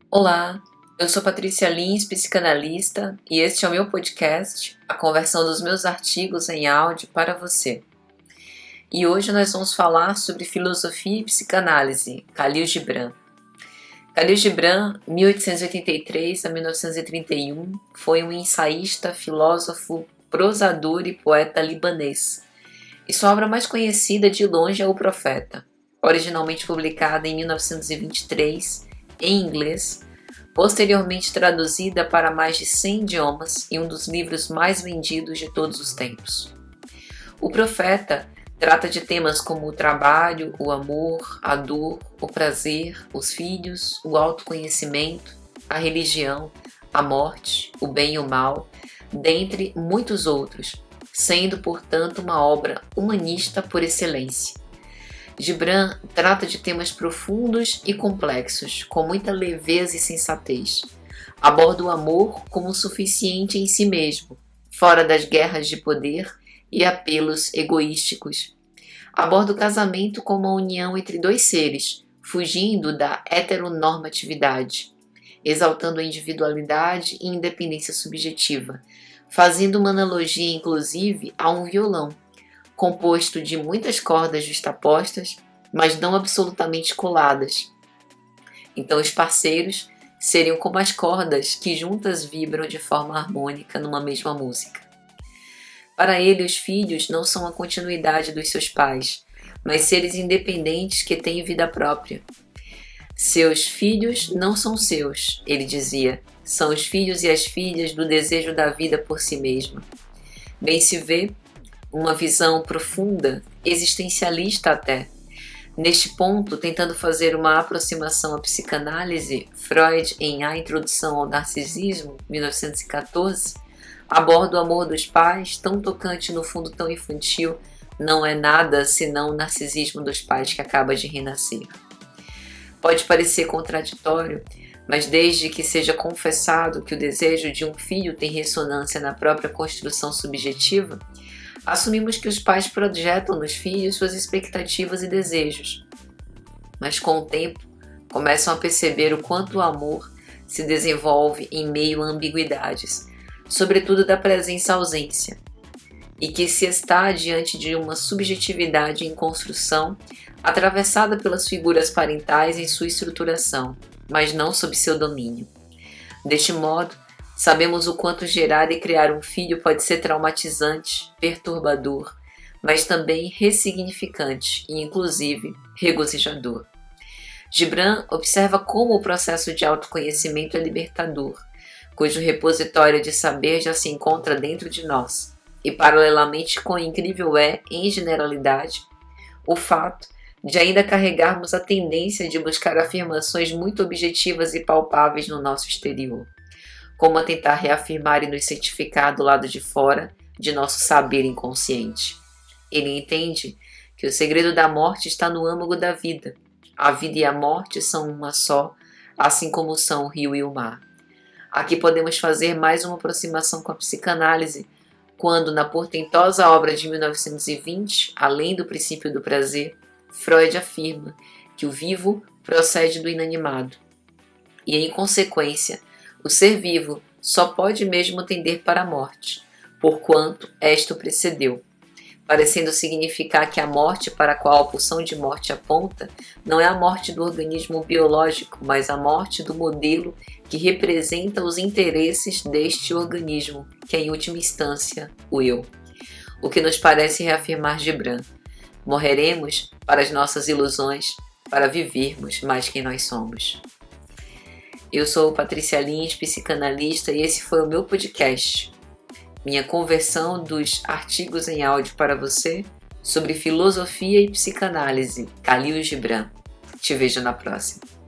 Olá, eu sou Patrícia Lins, psicanalista, e este é o meu podcast, a conversão dos meus artigos em áudio para você. E hoje nós vamos falar sobre filosofia e psicanálise, Khalil Gibran. Khalil Gibran, 1883 a 1931, foi um ensaísta, filósofo, prosador e poeta libanês. E sua obra mais conhecida de longe é O Profeta, originalmente publicada em 1923, em inglês, posteriormente traduzida para mais de 100 idiomas e um dos livros mais vendidos de todos os tempos. O Profeta trata de temas como o trabalho, o amor, a dor, o prazer, os filhos, o autoconhecimento, a religião, a morte, o bem e o mal, dentre muitos outros, sendo, portanto, uma obra humanista por excelência. Gibran trata de temas profundos e complexos, com muita leveza e sensatez. Aborda o amor como suficiente em si mesmo, fora das guerras de poder e apelos egoísticos. Aborda o casamento como a união entre dois seres, fugindo da heteronormatividade, exaltando a individualidade e independência subjetiva, fazendo uma analogia, inclusive, a um violão, composto de muitas cordas justapostas, mas não absolutamente coladas. Então os parceiros seriam como as cordas que juntas vibram de forma harmônica numa mesma música. Para ele, os filhos não são a continuidade dos seus pais, mas seres independentes que têm vida própria. Seus filhos não são seus, ele dizia, são os filhos e as filhas do desejo da vida por si mesma. Bem se vê, uma visão profunda, existencialista até. Neste ponto, tentando fazer uma aproximação à psicanálise, Freud, em A Introdução ao Narcisismo, 1914, aborda o amor dos pais, tão tocante no fundo tão infantil, não é nada senão o narcisismo dos pais que acaba de renascer. Pode parecer contraditório, mas desde que seja confessado que o desejo de um filho tem ressonância na própria construção subjetiva, assumimos que os pais projetam nos filhos suas expectativas e desejos, mas com o tempo começam a perceber o quanto o amor se desenvolve em meio a ambiguidades, sobretudo da presença-ausência, e que se está diante de uma subjetividade em construção, atravessada pelas figuras parentais em sua estruturação, mas não sob seu domínio. Deste modo, sabemos o quanto gerar e criar um filho pode ser traumatizante, perturbador, mas também ressignificante e, inclusive, regozijador. Gibran observa como o processo de autoconhecimento é libertador, cujo repositório de saber já se encontra dentro de nós, e paralelamente quão incrível é, em generalidade, o fato de ainda carregarmos a tendência de buscar afirmações muito objetivas e palpáveis no nosso exterior, como a tentar reafirmar e nos certificar do lado de fora de nosso saber inconsciente. Ele entende que o segredo da morte está no âmago da vida. A vida e a morte são uma só, assim como são o rio e o mar. Aqui podemos fazer mais uma aproximação com a psicanálise, quando, na portentosa obra de 1920, Além do Princípio do Prazer, Freud afirma que o vivo procede do inanimado. E, em consequência, o ser vivo só pode mesmo tender para a morte, porquanto esta o precedeu, parecendo significar que a morte para a qual a pulsão de morte aponta não é a morte do organismo biológico, mas a morte do modelo que representa os interesses deste organismo, que é em última instância o eu. O que nos parece reafirmar Gibran: morreremos para as nossas ilusões, para vivermos mais quem nós somos. Eu sou Patrícia Lins, psicanalista, e esse foi o meu podcast, minha conversão dos artigos em áudio para você sobre filosofia e psicanálise, Khalil Gibran. Te vejo na próxima.